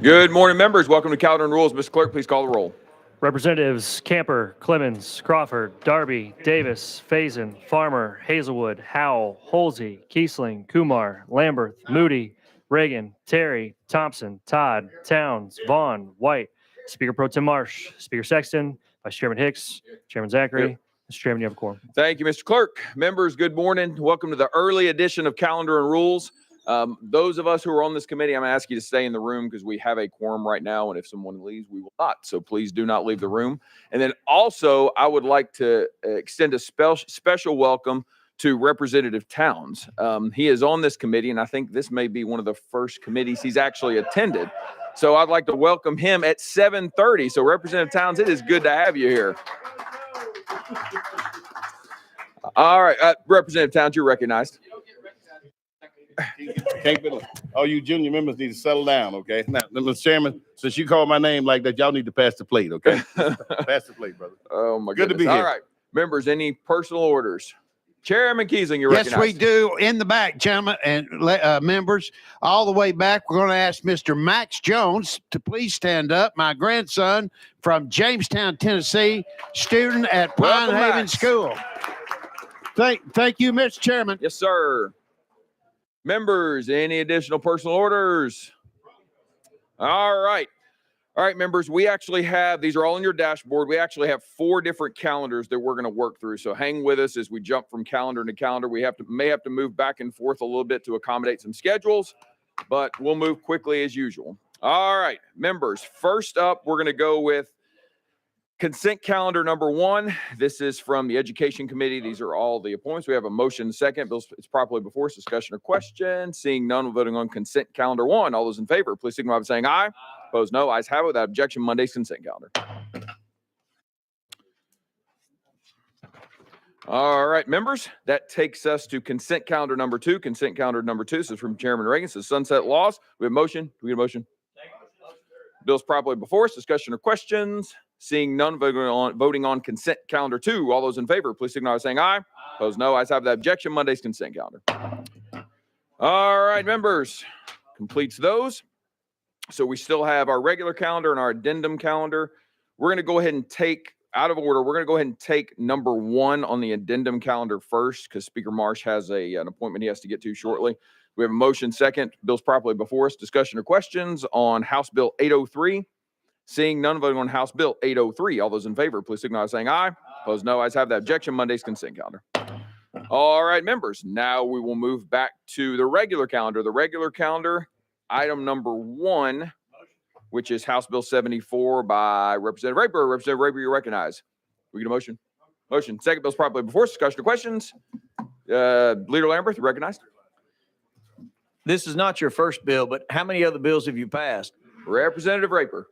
Good morning, members. Welcome to Calendar and Rules. Mr. Clerk, please call the roll. Representatives Camper, Clemens, Crawford, Darby, Davis, Faison, Farmer, Hazelwood, Howell, Holsey, Kiesling, Kumar, Lamberth, Moody, Reagan, Terry, Thompson, Todd, Towns, Vaughn, White, Speaker Pro Tem Marsh, Speaker Sexton, Vice Chairman Hicks, Chairman Zachary. Yep. Mr. Chairman, you have a quorum. Thank you, Mr. Clerk. Members, good morning. Welcome to the early edition of Calendar and Rules. Those of us who are on this committee, I'm going to ask you to stay in the room because we have a quorum right now, and if someone leaves, we will not. So please do not leave the room. And then also, I would like to extend a special welcome to Representative Towns. He is on this committee, and I think this may be one of the first committees he's actually attended. So I'd like to welcome him at 7:30. So Representative Towns, it is good to have you here. All right, Representative Towns, you're recognized. All you junior members need to settle down, okay? Now, Mr. Chairman, since you called my name like that, y'all need to pass the plate, okay? Pass the plate, brother. Oh, my Good goodness. to be here. All right, members, any personal orders? Chairman Kiesling, you're Yes, recognized. we do. In the back, gentlemen and members, all the way back, we're going to ask Mr. Max Jones to please stand up. My grandson from Jamestown, Tennessee, student at Pine Welcome, Haven Max. School. Thank you, Mr. Chairman. Yes, sir. Members, any additional personal orders? All right. All right, members, we actually have, these are all on your dashboard. We actually have 4 different calendars that we're going to work through. So hang with us as we jump from calendar to calendar. We may have to move back and forth a little bit to accommodate some schedules, but we'll move quickly as usual. All right, members, first up, we're going to go with consent calendar number 1. This is from the Education Committee. These are all the appointments. We have a motion second. Bills, it's properly before us. Discussion or question. Seeing none, voting on consent calendar 1. All those in favor, please signify by saying aye. Opposed, no. Ayes have it. Without objection, Monday's consent calendar. All right, members, that takes us to consent calendar number 2. Consent calendar number 2. This is from Chairman Reagan. This is sunset laws. We have motion. Do we get a motion? Bills properly before us. Discussion or questions. Seeing none, voting on consent calendar 2. All those in favor, please signify by saying aye. Opposed, no. Ayes have that objection. Monday's consent calendar. All right, members, completes those. So we still have our regular calendar and our addendum calendar. We're going to go ahead and take, out of order, we're going to go ahead and take number 1 on the addendum calendar first because Speaker Marsh has an appointment he has to get to shortly. We have a motion second. Bills properly before us. Discussion or questions on House Bill 803. Seeing none, voting on House Bill 803. All those in favor, please signify by saying aye. Opposed, no. Ayes have that objection. Monday's consent calendar. All right, members. Now we will move back to the regular calendar. The regular calendar, item number 1, which is House Bill 74 by Representative Raper. Representative Raper, you recognize. We get a motion? Motion. Second, bills properly before us. Discussion or questions. Leader Lamberth, you recognized. This is not your first bill, but how many other bills have you passed? Representative Raper.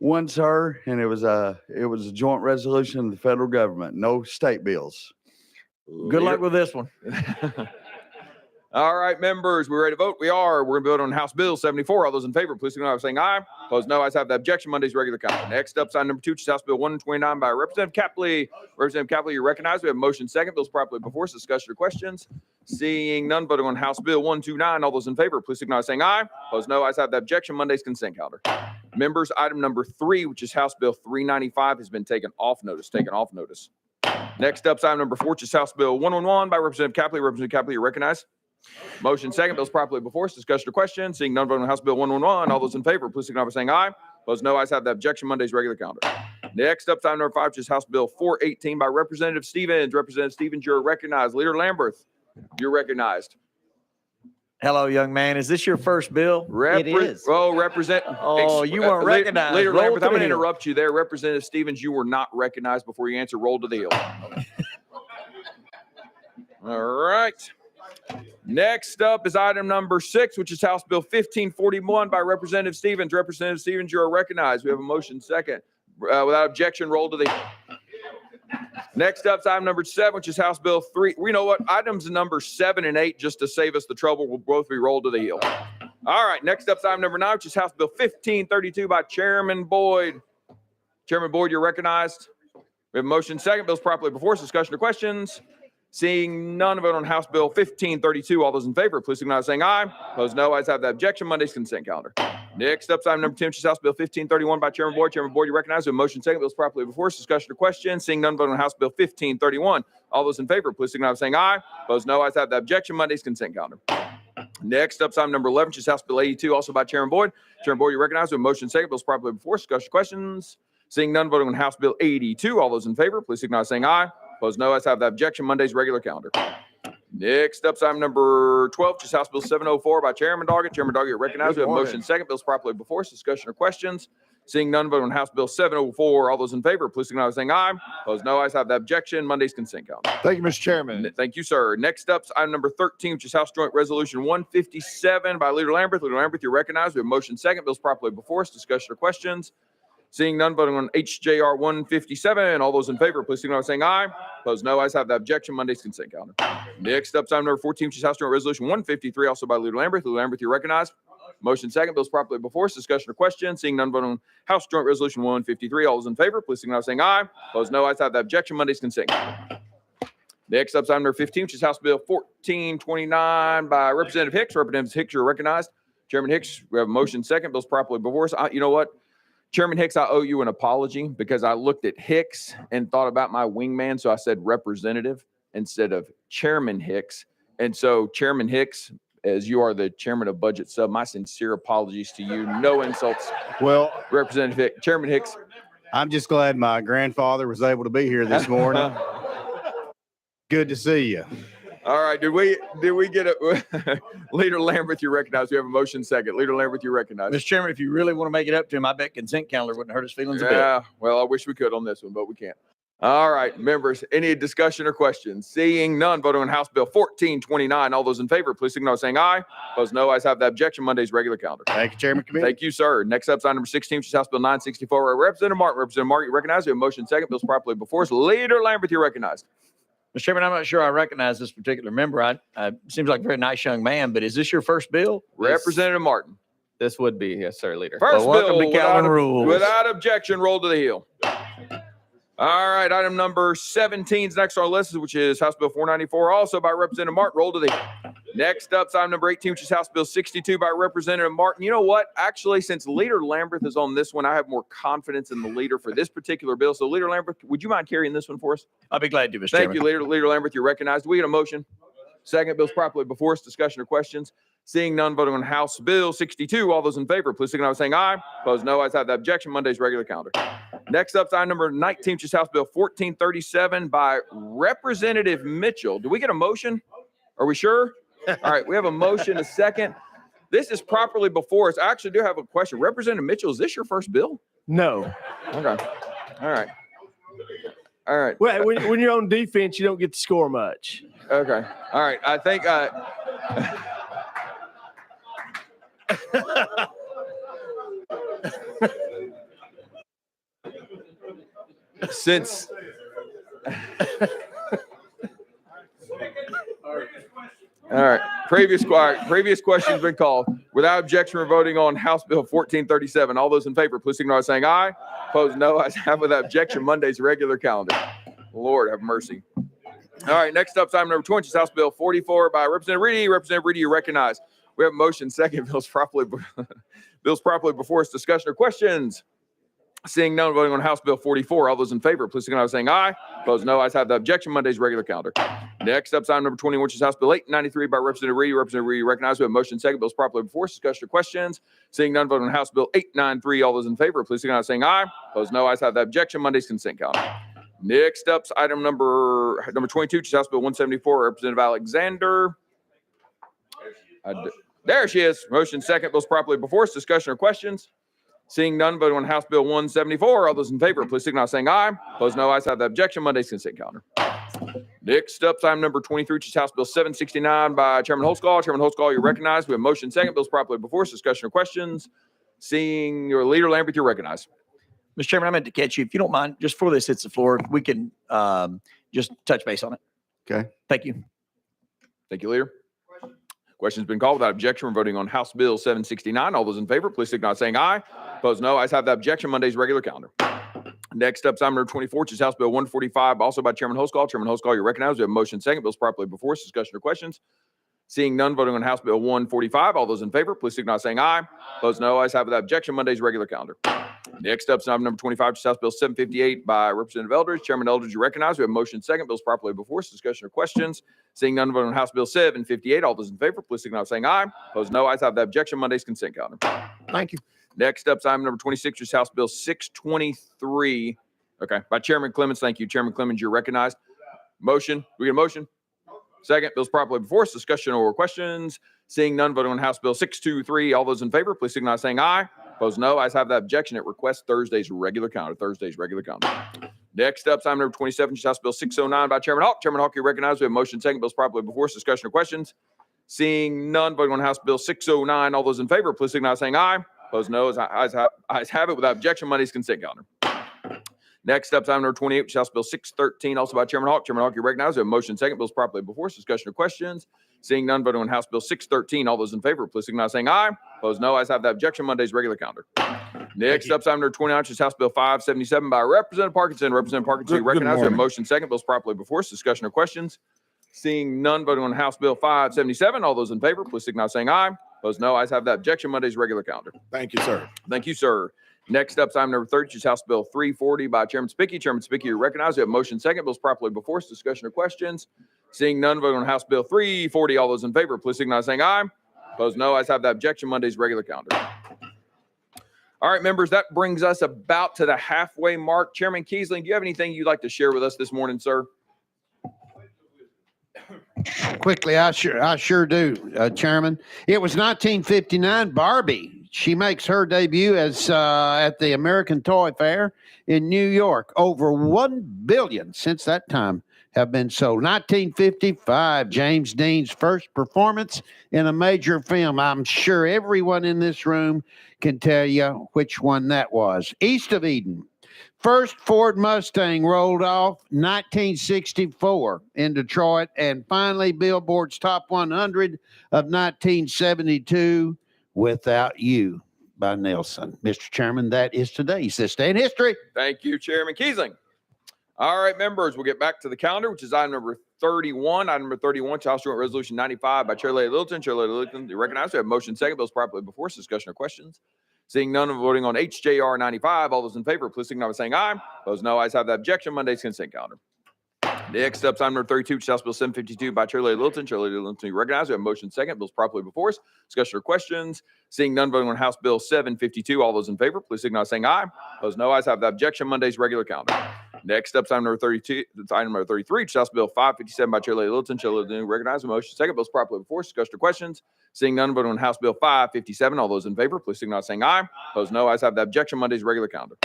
One, sir, and it was a joint resolution of the federal government, no state bills. Good luck with this one. All right, members, we ready to vote? We are. We're going to vote on House Bill 74. All those in favor, please signify by saying aye. Opposed, no. Ayes have the objection. Monday's regular calendar. Next up, sign number 2, which is House Bill 129 by Representative Capley. Representative Capley, you're recognized. We have a motion second. Bills properly before us. Discussion or questions. Seeing none, voting on House Bill 129. All those in favor, please signify by saying aye. Opposed, no. Ayes have the objection. Monday's consent calendar. Members, item number 3, which is House Bill 395, has been taken off notice. Next up, item number 4, which is House Bill 111 by Representative Capley. Representative Capley, you're recognized. Motion second. Bills properly before us. Discussion or question. Seeing none, voting on House Bill 111. All those in favor, please signify by saying aye. Opposed, no. Ayes have the objection. Monday's regular calendar. Next up, item number 5, which is House Bill 418 by Representative Stevens. Representative Stevens, you're recognized. Leader Lamberth, you're recognized. Hello, young man. Is this your first bill? It is. Oh, you weren't recognized. Leader Roll Lamberth, to I'm the going to hill. interrupt you there. Representative Stevens, you were not recognized before you answer. Roll to the hill. All right. Next up is item number 6, which is House Bill 1541 by Representative Stevens. Representative Stevens, you are recognized. We have a motion second. Without objection, roll to the hill. Next up is item number 7, which is House Bill 3. You know what? Items number 7 and 8, just to save us the trouble, will both be rolled to the hill. All right. Next up is item number 9, which is House Bill 1532 by Chairman Boyd. Chairman Boyd, you're recognized. We have a motion second. Bills properly before us. Discussion or questions. Seeing none, vote on House Bill 1532. All those in favor, please signify by saying aye. Opposed, no. Ayes have the objection. Monday's consent calendar. Next up is item number 10, which is House Bill 1531 by Chairman Boyd. Chairman Boyd, you recognize the motion second. Bills properly before us. Discussion or question. Seeing none, vote on House Bill 1531. All those in favor, please signify by saying aye. Opposed, no. Ayes have the objection. Monday's consent calendar. Next up is item number 11, which is House Bill 82, also by Chairman Boyd. Chairman Boyd, you recognize the motion second. Bills properly before us. Discussion or questions. Seeing none, voting on House Bill 82. All those in favor, please signify by saying aye. Opposed, no. Ayes have the objection. Monday's regular calendar. Next up is item number 12, which is House Bill 704 by Chairman Doggett. Chairman Doggett, you recognize we have a motion second. Bills properly before us. Discussion or questions. Seeing none, vote on House Bill 704. All those in favor, please signify by saying aye. Opposed, no. Ayes have the objection. Monday's consent calendar. Thank you, Mr. Chairman. Thank you, sir. Next up is item number 13, which is House Joint Resolution 157 by Leader Lamberth. Leader Lamberth, you recognize we have motion second. Bills properly before us. Discussion or questions. Seeing none, voting on HJR 157. All those in favor, please signify by saying aye. Opposed, no. Ayes have the objection. Monday's consent calendar. Next up is item number 14, which is House Joint Resolution 153, also by Leader Lamberth. Leader Lamberth, you recognize. Motion second. Bills properly before us. Discussion or question. Seeing none, vote on House Joint Resolution 153. All those in favor, please signify by saying aye. Opposed, no. Ayes have the objection. Monday's consent calendar. Next up is item number 15, which is House Bill 1429 by Representative Hicks. Representative Hicks, you're recognized. Chairman Hicks, we have a motion second. Bills properly before us. You know what? Chairman Hicks, I owe you an apology because I looked at Hicks and thought about my wingman. So I said representative instead of Chairman Hicks. And so Chairman Hicks, as you are the chairman of Budget Sub, my sincere apologies to you. No insults. Well, Representative Hicks, Chairman Hicks. I'm just glad my grandfather was able to be here this morning. Good to see you. All right. Did we get it? Leader Lamberth, you recognize. We have a motion second. Leader Lamberth, you recognize. Mr. Chairman, if you really want to make it up to him, I bet consent calendar wouldn't hurt his feelings a bit. Yeah. Well, I wish we could on this one, but we can't. All right, members, any discussion or questions? Seeing none, voting on House Bill 1429. All those in favor, please signal by saying aye. Opposed, no. Ayes have the objection. Monday's regular calendar. Thank you, Chairman Committee. Thank you, sir. Next up is item number 16, which is House Bill 964. Representative Martin. Representative Martin, you recognize. We have a motion second. Bills properly before us. Leader Lamberth, you recognized. Mr. Chairman, I'm not sure I recognize this particular member. I seems like a very nice young man, but is this your first bill? Representative Martin. This would be, yes, sir, Leader. First Well, welcome bill to Calvin without, Rules. without objection, roll to the hill. All right, item number 17 is next on our list, which is House Bill 494, also by Representative Martin. Roll to the hill. Next up is item number 18, which is House Bill 62 by Representative Martin. You know what? Actually, since Leader Lamberth is on this one, I have more confidence in the leader for this particular bill. So, Leader Lamberth, would you mind carrying this one for us? I'll be glad to, Mr. Thank Chairman. you, Leader Lamberth. You're recognized. Do we get a motion? Second, bills properly before us. Discussion or questions? Seeing none, voting on House Bill 62. All those in favor, please signify by saying aye. Opposed, no. Ayes have the objection. Monday's regular calendar. Next up is item number 19, which is House Bill 1437 by Representative Mitchell. Do we get a motion? Are we sure? All right, we have a motion, a second. This is properly before us. I actually do have a question. Representative Mitchell, is this your first bill? No. Okay. All right. All right. Well, when you're on defense, you don't get to score much. Okay. All right. I think since all right, previous question's been called. Without objection, we're voting on House Bill 1437. All those in favor, please signify by saying aye. Opposed, no. Ayes have without objection. Monday's regular calendar. Lord have mercy. All right, next up, item number 20 is House Bill 44 by Representative Reedy. Representative Reedy, you recognize. We have a motion second. Bills properly before us. Discussion or questions? Seeing none, voting on House Bill 44. All those in favor, please signify by saying aye. Opposed, no. Ayes have the objection. Monday's regular calendar. Next up, item number 21, which is House Bill 893 by Representative Reedy. Representative Reedy, recognize. We have a motion second. Bills properly before us. Discussion or questions? Seeing none, voting on House Bill 893. All those in favor, please signify by saying aye. Opposed, no. Ayes have the objection. Monday's consent calendar. Next up, item number 22, which is House Bill 174. Representative Alexander. There she is. Motion second. Bills properly before us. Discussion or questions? Seeing none, voting on House Bill 174. All those in favor, please signify by saying aye. Opposed, no. Ayes have the objection. Monday's consent calendar. Next up, item number 23, which is House Bill 769 by Chairman Holtzclaw. Chairman Holtzclaw, you recognize. We have motion second. Bills properly before us. Discussion or questions? Seeing your Leader Lamberth, you recognize. Mr. Chairman, I meant to catch you. If you don't mind, just before this hits the floor, we can just touch base on it. Okay. Thank you. Thank you, Leader. Question's been called without objection. We're voting on House Bill 769. All those in favor, please signify by saying aye. Opposed, no. Ayes have the objection. Monday's regular calendar. Next up, item number 24, which is House Bill 145, also by Chairman Holtzclaw. Chairman Holtzclaw, you recognize. We have a motion second. Bills properly before us. Discussion or questions? Seeing none, voting on House Bill 145. All those in favor, please signify by saying aye. Opposed, no. Ayes have it. That objection. Monday's regular calendar. Next up is item number 25, which is House Bill 758 by Representative Eldridge. Chairman Eldridge, you recognize. We have a motion second. Bill's properly before us. Discussion or questions. Seeing none, voting on House Bill 758. All those in favor, please signify by saying aye. Opposed, no. Ayes have the objection. Monday's consent calendar. Thank you. Next up is item number 26, which is House Bill 623. Okay, by Chairman Clemens. Thank you. Chairman Clemens, you're recognized. Motion. We get a motion? Second. Bill's properly before us. Discussion or questions. Seeing none, voting on House Bill 623. All those in favor, please signify by saying aye. Opposed, no. Ayes have that objection. It requests Thursday's regular calendar. Next up is item number 27, which is House Bill 609 by Chairman Hawk. Chairman Hawk, you recognize. We have motion second. Bill's properly before us. Discussion or questions. Seeing none, voting on House Bill 609. All those in favor, please signify by saying aye. Opposed, no. Ayes have it without objection. Monday's consent calendar. Next up is item number 28, which is House Bill 613, also by Chairman Hawk. Chairman Hawk, you recognize. We have motion second. Bill's properly before us. Discussion or questions. Seeing none, voting on House Bill 613. All those in favor, please signify by saying aye. Opposed, no. Ayes have that objection. Monday's regular calendar. Next up is item number 29, which is House Bill 577 by Representative Parkinson. Representative Parkinson, you recognize. We have motion second. Bill's properly before us. Discussion or questions. Seeing none, voting on House Bill 577. All those in favor, please signify by saying aye. Opposed, no. Ayes have that objection. Monday's regular calendar. Thank you, sir. Thank you, sir. Next up is item number 30, which is House Bill 340 by Chairman Spicky. Chairman Spicky, you recognize. We have motion second. Bill's properly before us. Discussion or questions. Seeing none, voting on House Bill 340. All those in favor, please signify by saying aye. Opposed, no. Ayes have that objection. Monday's regular calendar. All right, members, that brings us about to the halfway mark. Chairman Kiesling, do you have anything you'd like to share with us this morning, sir? Quickly, I sure do, Chairman. It was 1959. Barbie. She makes her debut as at the American Toy Fair in New York. Over 1 billion since that time have been sold. 1955, James Dean's first performance in a major film. I'm sure everyone in this room can tell you which one that was. East of Eden. First Ford Mustang rolled off 1964 in Detroit, and finally Billboard's Top 100 of 1972, Without You by Nelson. Mr. Chairman, that is today's This Day in History. Thank you, Chairman Kiesling. All right, members, we'll get back to the calendar, which is item number 31. Item number 31, House Joint Resolution 95 by Chair Lady Littleton. Chair Lady Littleton, you recognize. We have motion second. Bill's properly before us. Discussion or questions. Seeing none, voting on HJR 95. All those in favor, please signify by saying aye. Those no. Ayes have that objection. Monday's consent calendar. Next up, item number 32, which is House Bill 752 by Chair Lady Littleton. Chair Lady Littleton, you recognize. We have motion second. Bill's properly before us. Discussion or questions. Seeing none, voting on House Bill 752. All those in favor, please signify by saying aye. Those no. Ayes have that objection. Monday's regular calendar. Next up, item number 32. It's item number 33, which is House Bill 557 by Chair Lady Littleton. Chair Lady Littleton, recognize. Motion second. Bill's properly before us. Discussion or questions. Seeing none, voting on House Bill 557. All those in favor, please signify by saying aye. Opposed, no. Ayes have the objection. Monday's regular calendar.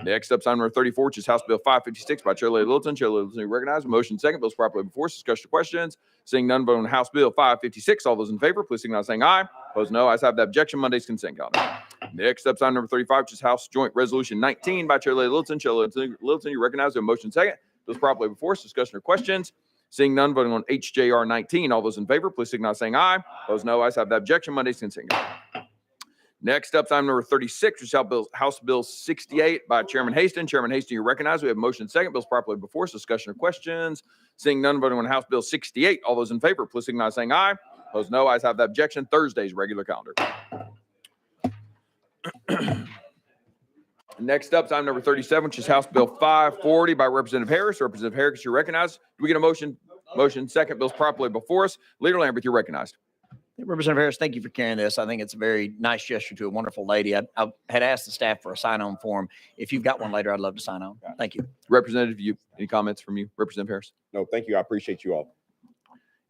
Next up, item number 34, which is House Bill 556 by Chair Lady Littleton. Chair Lady Littleton, recognize. Motion second. Bill's properly before us. Discussion or questions. Seeing none, voting on House Bill 556. All those in favor, please signify by saying aye. Opposed, no. Ayes have the objection. Monday's consent calendar. Next up, item number 35, which is House Joint Resolution 19 by Chair Lady Littleton. Chair Lady Littleton, you recognize. Motion second. Bill's properly before us. Discussion or questions. Seeing none, voting on HJR 19. All those in favor, please signify by saying aye. Opposed, no. Ayes have the objection. Monday's consent calendar. Next up, item number 36, which is House Bill 68 by Chairman Haston. Chairman Haston, you recognize. We have motion second. Bill's properly before us. Discussion or questions. Seeing none, voting on House Bill 68. All those in favor, please signify by saying aye. Opposed, no. Ayes have the objection. Thursday's regular calendar. Next up, item number 37, which is House Bill 540 by Representative Harris. Representative Harris, you recognize. Do we get a motion? Motion second. Bill's properly before us. Leader Lambert, you're recognized. Representative Harris, thank you for carrying this. I think it's a very nice gesture to a wonderful lady. I had asked the staff for a sign-on form. If you've got one later, I'd love to sign on. Thank you. Representative, any comments from you? Representative Harris? No, thank you. I appreciate you all.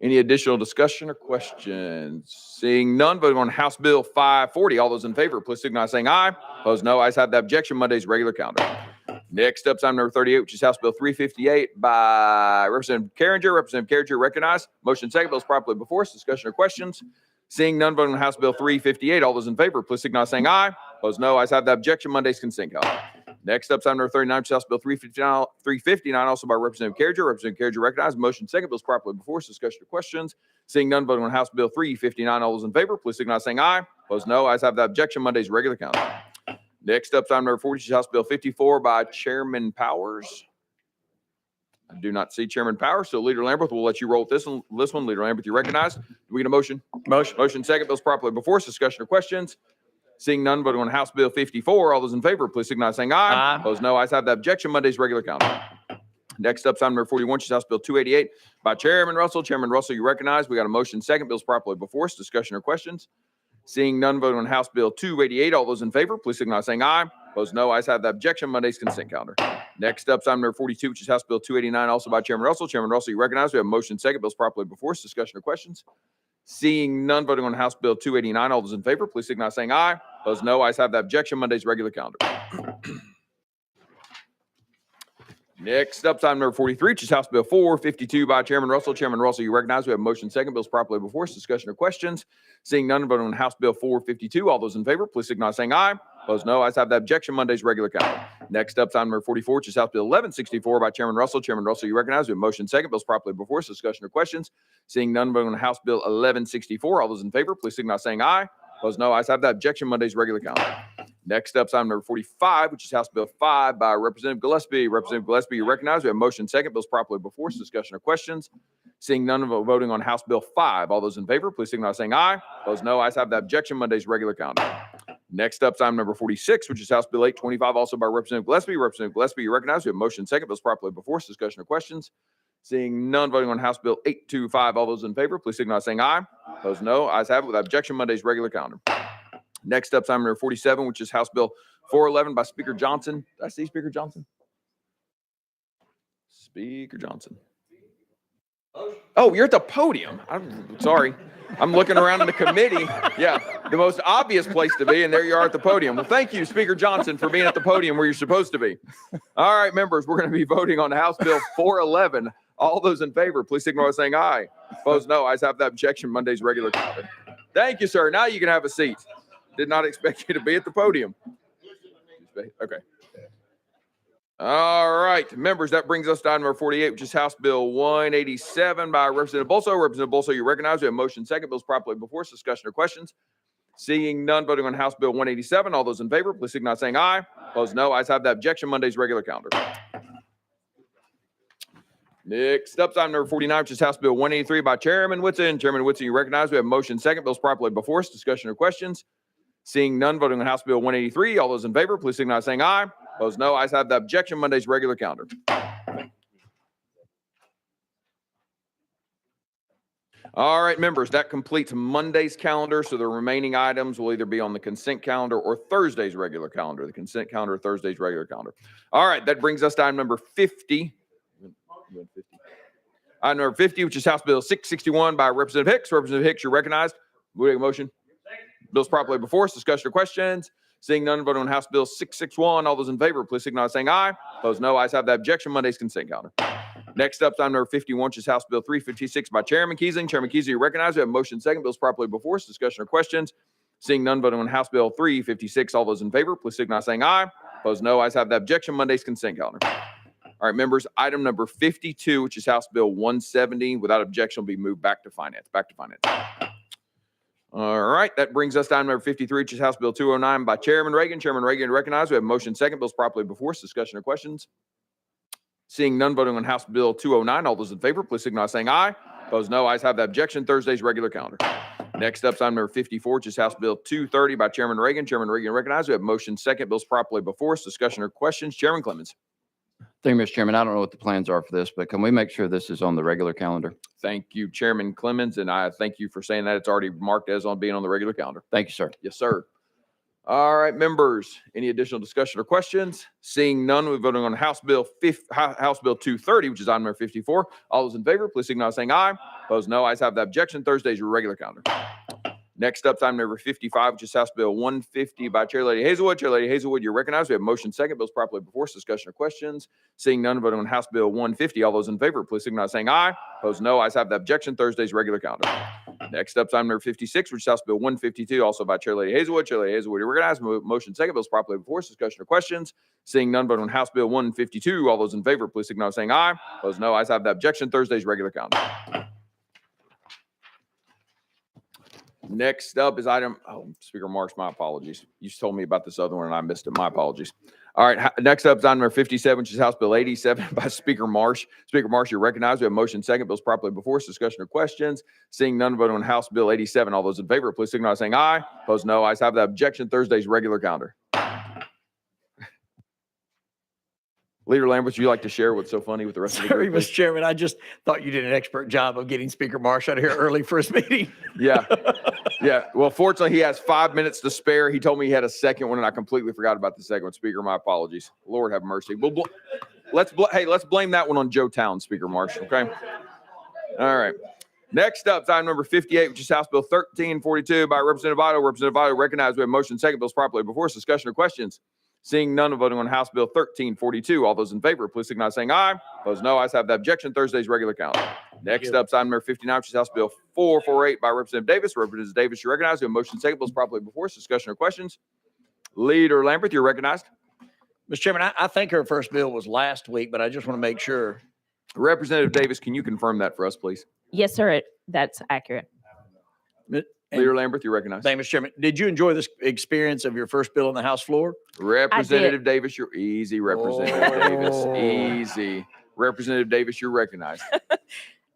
Any additional discussion or questions? Seeing none, voting on House Bill 540. All those in favor, please signify by saying aye. Opposed, no. Ayes have the objection. Monday's regular calendar. Next up, item number 38, which is House Bill 358 by Representative Carringer. Representative Carringer, recognized. Motion second. Bill's properly before us. Discussion or questions? Seeing none, voting on House Bill 358. All those in favor, please signify by saying aye. Opposed, no. Ayes have the objection. Monday's consent calendar. Next up, item number 39, which is House Bill 359, also by Representative Carringer. Representative Carringer, recognized. Motion second. Bill's properly before us. Discussion or questions? Seeing none, voting on House Bill 359. All those in favor, please signify by saying aye. Opposed, no. Ayes have the objection. Monday's regular calendar. Next up, item number 40, is House Bill 54 by Chairman Powers. I do not see Chairman Powers, so Leader Lamberth, we'll let you roll with this one. Leader Lamberth, you recognized. Do we get a motion? Motion. Motion second. Bills properly before us. Discussion or questions? Seeing none, voting on House Bill 54. All those in favor, please signify by saying aye. Aye. Opposed, no. Ayes have the objection. Monday's regular calendar. Next up, item number 41, which is House Bill 288 by Chairman Russell. Chairman Russell, you recognize. We got a motion second. Bills properly before us. Discussion or questions? Seeing none, voting on House Bill 288. All those in favor, please signify by saying aye. Opposed, no. Ayes have the objection. Monday's consent calendar. Next up, item number 42, which is House Bill 289, also by Chairman Russell. Chairman Russell, you recognize. We have a motion second. Bills properly before us. Discussion or questions? Seeing none, voting on House Bill 289. All those in favor, please signify by saying aye. Opposed, no. Ayes have the objection. Monday's regular calendar. Next up, item number 43, which is House Bill 452 by Chairman Russell. Chairman Russell, you recognize. We have a motion second. Bills properly before us. Discussion or questions? Seeing none, voting on House Bill 452. All those in favor, please signify by saying aye. Opposed, no. Ayes have the objection. Monday's regular calendar. Next up, item number 44, which is House Bill 1164 by Chairman Russell. Chairman Russell, you recognize. We have a motion second. Bills properly before us. Discussion or questions? Seeing none, voting on House Bill 1164. All those in favor, please signify by saying aye. Opposed, no. Ayes have the objection. Monday's regular calendar. Next up, item number 45, which is House Bill 5 by Representative Gillespie. Representative Gillespie, you recognize. We have motion second. Bills properly before us. Discussion or questions? Seeing none, voting on House Bill 5. All those in favor, please signify by saying aye. Opposed, no. Ayes have the objection. Monday's regular calendar. Next up, item number 46, which is House Bill 825, also by Representative Gillespie. Representative Gillespie, you recognize. We have motion second. Bills properly before us. Discussion or questions? Seeing none, voting on House Bill 825. All those in favor, please signify by saying aye. Opposed, no. Ayes have it with objection. Monday's regular calendar. Next up, item number 47, which is House Bill 411 by Speaker Johnson. Did I see Speaker Johnson? Speaker Johnson. Oh, you're at the podium. I'm sorry. I'm looking around in the committee. Yeah, the most obvious place to be, and there you are at the podium. Well, thank you, Speaker Johnson, for being at the podium where you're supposed to be. All right, members, we're going to be voting on House Bill 411. All those in favor, please signal by saying aye. Opposed, no. Ayes have that objection. Monday's regular calendar. Thank you, sir. Now you can have a seat. Did not expect you to be at the podium. Okay. All right, members, that brings us to item number 48, which is House Bill 187 by Representative Bolso. Representative Bolso, you recognize. We have motion second. Bills properly before us. Discussion or questions? Seeing none, voting on House Bill 187. All those in favor, please signify by saying aye. Opposed, no. Ayes have the objection. Monday's regular calendar. Next up, item number 49, which is House Bill 183 by Chairman Whitson. Chairman Whitson, you recognize. We have motion second. Bills properly before us. Discussion or questions? Seeing none, voting on House Bill 183. All those in favor, please signify by saying aye. Opposed, no. Ayes have the objection. Monday's regular calendar. All right, members, that completes Monday's calendar. So the remaining items will either be on the consent calendar or Thursday's regular calendar. The consent calendar or Thursday's regular calendar. All right, that brings us to item number 50. Item number 50, which is House Bill 661 by Representative Hicks. Representative Hicks, you're recognized. We have a motion. Bills properly before us. Discussion or questions? Seeing none, vote on House Bill 661. All those in favor, please signify by saying aye. Opposed, no. Ayes have the objection. Monday's consent calendar. Next up, item number 51, which is House Bill 356 by Chairman Keisling. Chairman Keisling, you recognize. We have motion second. Bills properly before us. Discussion or questions? Seeing none, voting on House Bill 356. All those in favor, please signify by saying aye. Opposed, no. Ayes have the objection. Monday's consent calendar. All right, members, item number 52, which is House Bill 170, without objection, will be moved back to finance. Back to finance. All right, that brings us to item number 53, which is House Bill 209 by Chairman Reagan. Chairman Reagan, recognized. We have motion second. Bills properly before us. Discussion or questions? Seeing none, voting on House Bill 209. All those in favor, please signify by saying aye. Opposed, no. Ayes have the objection. Thursday's regular calendar. Next up, item number 54, which is House Bill 230 by Chairman Reagan. Chairman Reagan, recognized. We have motion second. Bills properly before us. Discussion or questions? Chairman Clemens. Thank you, Mr. Chairman. I don't know what the plans are for this, but can we make sure this is on the regular calendar? Thank you, Chairman Clemens, and I thank you for saying that. It's already marked as on being on the regular calendar. Thank you, sir. Yes, sir. All right, members, any additional discussion or questions? Seeing none, we're voting on House Bill 230, which is item number 54. All those in favor, please signal by saying aye. Opposed, no. Ayes have the objection. Thursday's your regular calendar. Next up, item number 55, which is House Bill 150 by Chair Lady Hazelwood. Chair Lady Hazelwood, you're recognized. We have motion second. Bills properly before us. Discussion or questions? Seeing none, voting on House Bill 150. All those in favor, please signal by saying aye. Opposed, no. Ayes have the objection. Thursday's regular calendar. Next up, item number 56, which is House Bill 152, also by Chair Lady Hazelwood. Chair Lady Hazelwood, you're recognized. Motion second. Bills properly before us. Discussion or questions? Seeing none, voting on House Bill 152. All those in favor, please signal by saying aye. Opposed, no. Ayes have the objection. Thursday's regular calendar. Next up is Speaker Marks, my apologies. You told me about this other one and I missed it. My apologies. All right, next up is item number 57, which is House Bill 87 by Speaker Marsh. Speaker Marsh, you're recognized. We have motion second. Bills properly before us. Discussion or questions? Seeing none, voting on House Bill 87. All those in favor, please signify by saying aye. Opposed, no. Ayes have that. Objection. Thursday's regular calendar. Leader Lambert, would you like to share what's so funny with the rest of the Sorry, group? Mr. Chairman, I just thought you did an expert job of getting Speaker Marsh out of here early for his meeting. Yeah. Yeah. Well, fortunately, he has 5 minutes to spare. He told me he had a second one, and I completely forgot about the second one. Speaker, my apologies. Lord have mercy. Well, let's blame that one on Joe Town, Speaker Marsh. Okay. All right. Next up is item number 58, which is House Bill 1342 by Representative Votto. Representative Votto recognized. We have motion second. Bills properly before us. Discussion or questions? Seeing none, voting on House Bill 1342. All those in favor, please signify by saying aye. Opposed, no. Ayes have the objection. Thursday's regular calendar. Next up is item number 59, which is House Bill 448 by Representative Davis. Representative Davis, you recognize. We have motion second. Bills properly before us. Discussion or questions? Leader Lambert, you're recognized. Mr. Chairman, I think her first bill was last week, but I just want to make sure. Representative Davis, can you confirm that for us, please? Yes, sir. That's accurate. Leader Lambert, you're recognized. Thank you, Mr. Chairman. Did you enjoy this experience of your first bill on the House floor? Representative Davis, you're easy. Representative Davis, easy. Representative Davis, you're recognized.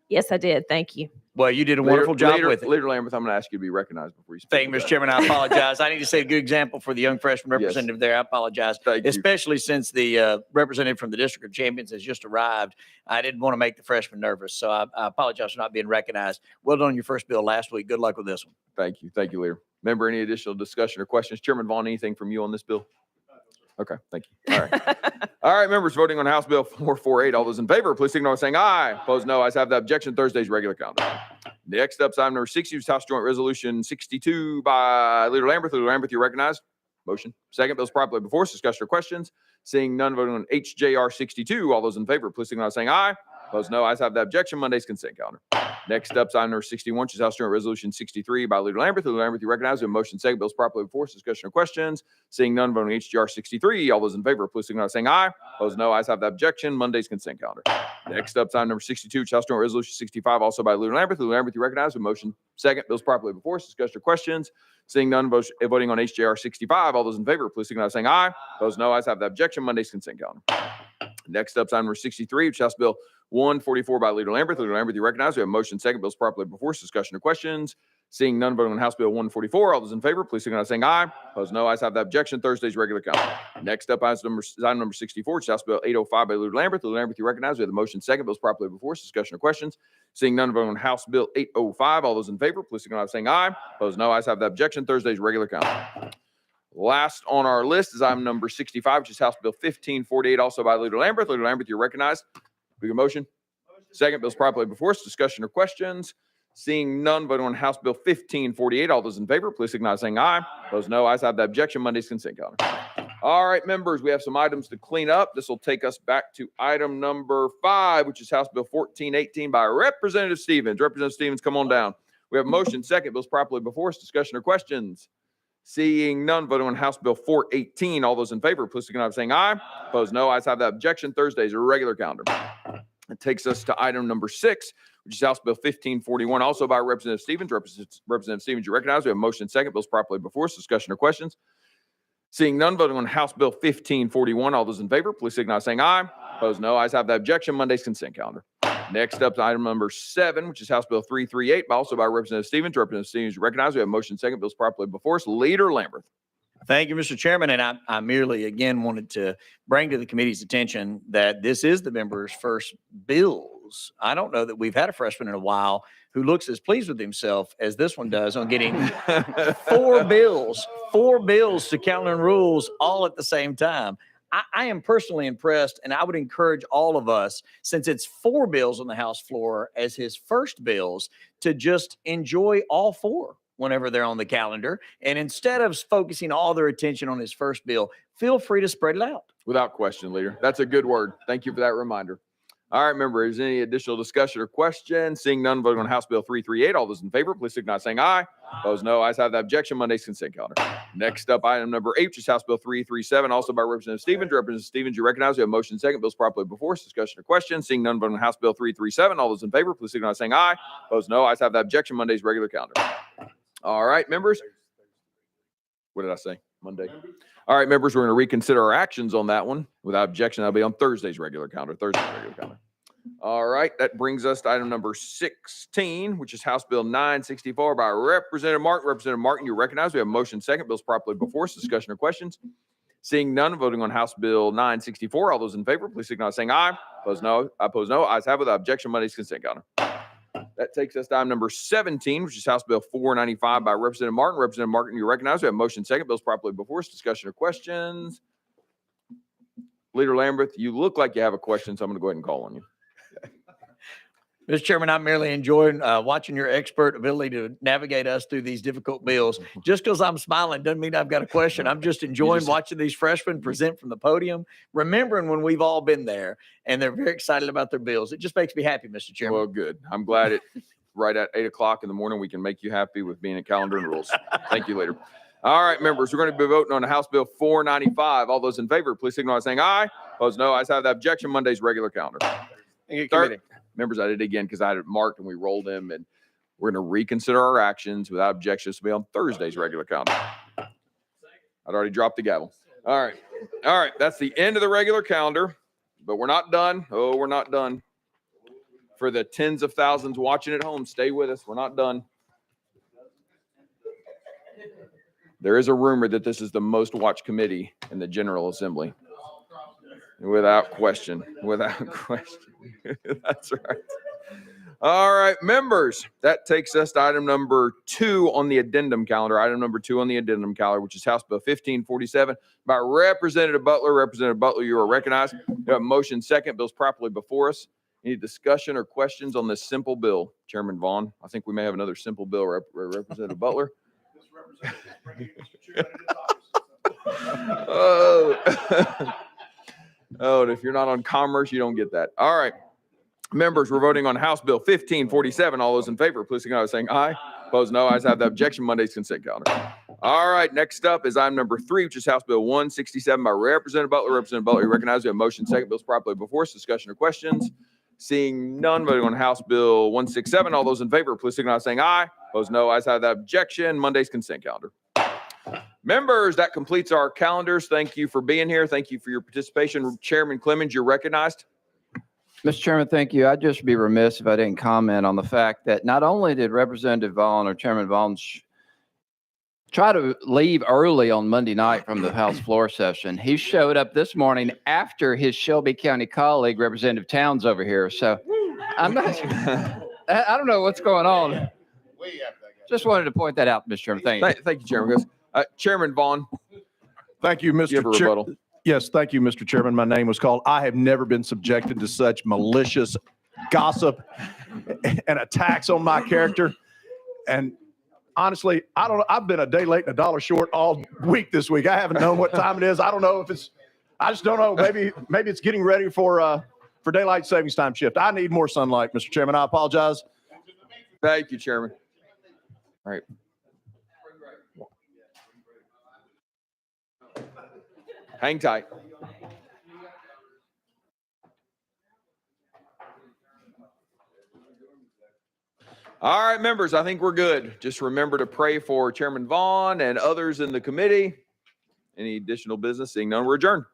Yes, I did. Thank you. Well, you did a wonderful job with it. Leader Lambert, I'm going to ask you to be recognized before you speak. Thank you, Mr. Chairman. I apologize. I need to set a good example for the young freshman Yes. representative there. I apologize. Thank you. Especially since the representative from the District of Champions has just arrived. I didn't want to make the freshman nervous, so I apologize for not being recognized. Well done on your first bill last week. Good luck with this one. Thank you. Thank you, Leader. Member, any additional discussion or questions? Chairman Vaughn, anything from you on this bill? Okay, thank you. All right. All right, members voting on House Bill 448. All those in favor, please signal by saying aye. Opposed, no. Ayes have the objection. Thursday's regular calendar. Next up is item number 60, which is House Joint Resolution 62 by Leader Lambert. Leader Lambert, you recognized. Motion. Second, bills properly before us. Discussion or questions? Seeing none, voting on HJR 62. All those in favor, please signal by saying aye. Opposed, no. Ayes have the objection. Monday's consent calendar. Next up is item number 61, which is House Joint Resolution 63 by Leader Lambert. Leader Lambert, you recognize. We have motion second, bills properly before us. Discussion or questions? Seeing none, voting on HJR 63. All those in favor, please signal by saying aye. Opposed, no. Ayes have the objection. Monday's consent calendar. Next up is item number 62, which is House Joint Resolution 65, also by Leader Lambert. Leader Lambert, you recognize. We have motion second, bills properly before us. Discussion or questions? Seeing none, voting on HJR 65. All those in favor, please signal by saying aye. Opposed, no. Ayes have the objection. Monday's consent calendar. Next up is item number 63, which is House Bill 144 by Leader Lambert. Leader Lambert, you recognize. We have motion second, bills properly before us. Discussion or questions? Seeing none, voting on House Bill 144. All those in favor, please signal by saying aye. Opposed, no. Ayes have the objection. Thursday's regular calendar. Next up is item number 64, which is House Bill 805 by Leader Lambert. Leader Lambert, you recognize. We have the motion second, bills properly before us. Discussion or questions? Seeing none, voting on House Bill 805. All those in favor, please signal by saying aye. Opposed, no. Ayes have the objection. Thursday's regular calendar. Last on our list is item number 65, which is House Bill 1548, also by Leader Lambert. Leader Lambert, you're recognized. We get a motion. Second, bills properly before us. Discussion or questions? Seeing none, voting on House Bill 1548. All those in favor, please signal by saying aye. Opposed, no. Ayes have the objection. Monday's consent calendar. All right, members, we have some items to clean up. This will take us back to item number 5, which is House Bill 1418 by Representative Stevens. Representative Stevens, come on down. We have motion second, bills properly before us. Discussion or questions? Seeing none, voting on House Bill 418. All those in favor, please signal by saying aye. Opposed, no. Ayes have the objection. Thursday's a regular calendar. It takes us to item number 6, which is House Bill 1541, also by Representative Stevens. Representative Stevens, you recognize. We have motion second, bills properly before us. Discussion or questions? Seeing none, voting on House Bill 1541. All those in favor, please signal by saying aye. Opposed, no. Ayes have the objection. Monday's consent calendar. Next up to item number 7, which is House Bill 338, also by Representative Stevens. Representative Stevens, you recognize. We have motion second, bills properly before us. Leader Lambert. Thank you, Mr. Chairman. And I merely, again, wanted to bring to the committee's attention that this is the members' first bills. I don't know that we've had a freshman in a while who looks as pleased with himself as this one does on getting 4 bills to calendar and rules all at the same time. I am personally impressed, and I would encourage all of us, since it's 4 bills on the House floor as his first bills, to just enjoy all 4 whenever they're on the calendar. And instead of focusing all their attention on his first bill, feel free to spread it out. Without question, Leader. That's a good word. Thank you for that reminder. All right, members, is there any additional discussion or question? Seeing none, voting on House Bill 338. All those in favor, please signal by saying aye. Opposed, no. Ayes have the objection. Monday's consent calendar. Next up, item number 8, which is House Bill 337, also by Representative Stevens. Representative Stevens, you recognize. We have motion second, bills properly before us. Discussion or question? Seeing none, voting on House Bill 337. All those in favor, please signal by saying aye. Opposed, no. Ayes have the objection. Monday's regular calendar. All right, members. What did I say? Monday. All right, members, we're going to reconsider our actions on that one. Without objection, that'll be on Thursday's regular calendar, All right, that brings us to item number 16, which is House Bill 964 by Representative Martin. Representative Martin, you recognize we have a motion second. Bill's properly before us. Discussion or questions? Seeing none, voting on House Bill 964. All those in favor, please signify by saying aye. Opposed, no. Opposed, no. Ayes have it. Without objection, Monday's consent calendar. That takes us to item number 17, which is House Bill 495 by Representative Martin. Representative Martin, you recognize we have a motion second. Bill's properly before us. Discussion or questions? Leader Lambert, you look like you have a question, so I'm going to go ahead and call on you. Mr. Chairman, I'm merely enjoying watching your expert ability to navigate us through these difficult bills. Just because I'm smiling doesn't mean I've got a question. I'm just enjoying watching these freshmen present from the podium, remembering when we've all been there, and they're very excited about their bills. It just makes me happy, Mr. Chairman. Well, good. I'm glad it right at 8 o'clock in the morning, we can make you happy with being at Calendar and Rules. Thank you, Leader. All right, members, we're going to be voting on House Bill 495. All those in favor, please signal by saying aye. Opposed, no. Ayes have the objection. Monday's regular calendar. Third, members, I did it again because I had it marked and we rolled them, and we're going to reconsider our actions without objections to be on Thursday's regular calendar. I'd already dropped the gavel. All right. All right. That's the end of the regular calendar, but we're not done. Oh, we're not done. For the tens of thousands watching at home, stay with us. We're not done. There is a rumor that this is the most watched committee in the General Assembly. Without question. Without question. That's right. All right, members, that takes us to item number 2 on the addendum calendar. Item number 2 on the addendum calendar, which is House Bill 1547 by Representative Butler. Representative Butler, you are recognized. We have a motion second. Bill's properly before us. Any discussion or questions on this simple bill? Chairman Vaughn, I think we may have another simple bill. Representative Butler. Oh. Oh, and if you're not on commerce, you don't get that. All right. Members, we're voting on House Bill 1547. All those in favor, please signify by saying aye. Opposed, no. Ayes have the objection. Monday's consent calendar. All right. Next up is item number 3, which is House Bill 167 by Representative Butler. Representative Butler, you recognize we have motion second. Bill's properly before us. Discussion or questions? Seeing none, voting on House Bill 167. All those in favor, please signify by saying aye. Opposed, no. Ayes have the objection. Monday's consent calendar. Members, that completes our calendars. Thank you for being here. Thank you for your participation. Chairman Clemens, you're recognized. Mr. Chairman, thank you. I'd just be remiss if I didn't comment on the fact that not only did Representative Vaughn or Chairman Vaughn try to leave early on Monday night from the House floor session, he showed up this morning after his Shelby County colleague, Representative Towns, over here. So I'm not, I don't know what's going on. Just wanted to point that out, Mr. Chairman. Thank you. Thank you, Chairman. Chairman Vaughn. Thank you, You have a Mr. Chair. rebuttal. Yes, thank you, Mr. Chairman. My name was called. I have never been subjected to such malicious gossip and attacks on my character. And honestly, I've been a day late and a dollar short all week this week. I haven't known what time it is. I don't know if I just don't know. Maybe it's getting ready for daylight savings time shift. I need more sunlight, Mr. Chairman. I apologize. Thank you, Chairman. All right. Hang tight. All right, members, I think we're good. Just remember to pray for Chairman Vaughn and others in the committee. Any additional business? Seeing none, we're adjourned.